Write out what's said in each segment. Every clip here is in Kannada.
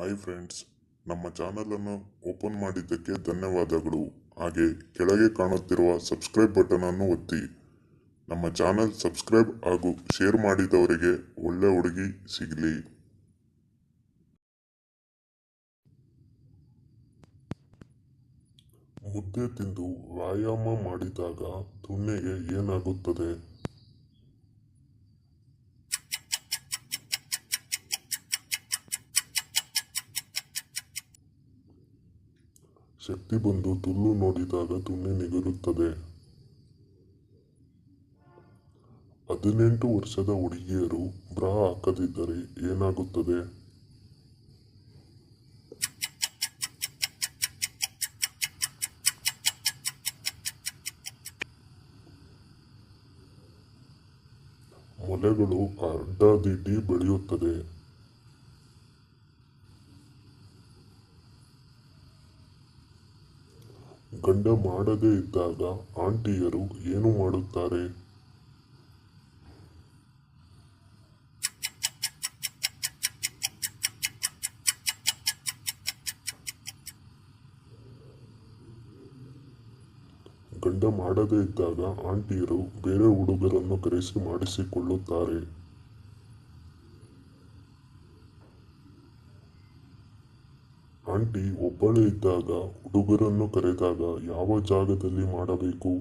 ಹಾಯ್ ಫ್ರೆಂಡ್ಸ್, ನಮ್ಮ ಚಾನಲನ್ನು ಓಪನ್ ಮಾಡಿದ್ದಕ್ಕೆ ಧನ್ಯವಾದಗಳು. ಹಾಗೆ ಕೆಳಗೆ ಕಾಣುತ್ತಿರುವ ಸಬ್ಸ್ಕ್ರೈಬ್ ಬಟನ್ ಅನ್ನು ಒತ್ತಿ. ನಮ್ಮ ಚಾನಲ್ ಸಬ್ಸ್ಕ್ರೈಬ್ ಹಾಗೂ ಶೇರ್ ಮಾಡಿದವರಿಗೆ ಒಳ್ಳೆ ಹುಡುಗಿ ಸಿಗಲಿ. ಮುದ್ದೆ ತಿಂದು ವ್ಯಾಯಾಮ ಮಾಡಿದಾಗ ತುಣ್ಣೆಗೆ ಏನಾಗುತ್ತದೆ? ಶಕ್ತಿ ಬಂದು ತುಲ್ಲು ನೋಡಿದಾಗ ತುಣ್ಣೆ ನಿಗರುತ್ತದೆ. 18 ವರ್ಷದ ಹುಡುಗಿಯರು ಬ್ರಾ ಹಾಕದಿದ್ದರೆ ಏನಾಗುತ್ತದೆ? ಮೊಲೆಗಳು ಅಡ್ಡಾದಿಡ್ಡಿ ಬೆಳೆಯುತ್ತದೆ. ಗಂಡ ಮಾಡದೇ ಇದ್ದಾಗ ಆಂಟಿಯರು ಏನು ಮಾಡುತ್ತಾರೆ? ಗಂಡ ಮಾಡದೇ ಇದ್ದಾಗ ಆಂಟಿಯರು ಬೇರೆ ಹುಡುಗರನ್ನು ಕರೆಸಿ ಮಾಡಿಸಿಕೊಳ್ಳುತ್ತಾರೆ. ಆಂಟಿ ಒಬ್ಬಳೇ ಇದ್ದಾಗ ಹುಡುಗರನ್ನು ಕರೆದಾಗ ಯಾವ ಜಾಗದಲ್ಲಿ ಮಾಡಬೇಕು?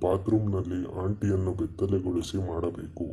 ಬಾತ್ರೂಮ್ನಲ್ಲಿ ಆಂಟಿಯನ್ನು ಬೆತ್ತಲೆಗೊಳಿಸಿ ಮಾಡಬೇಕು.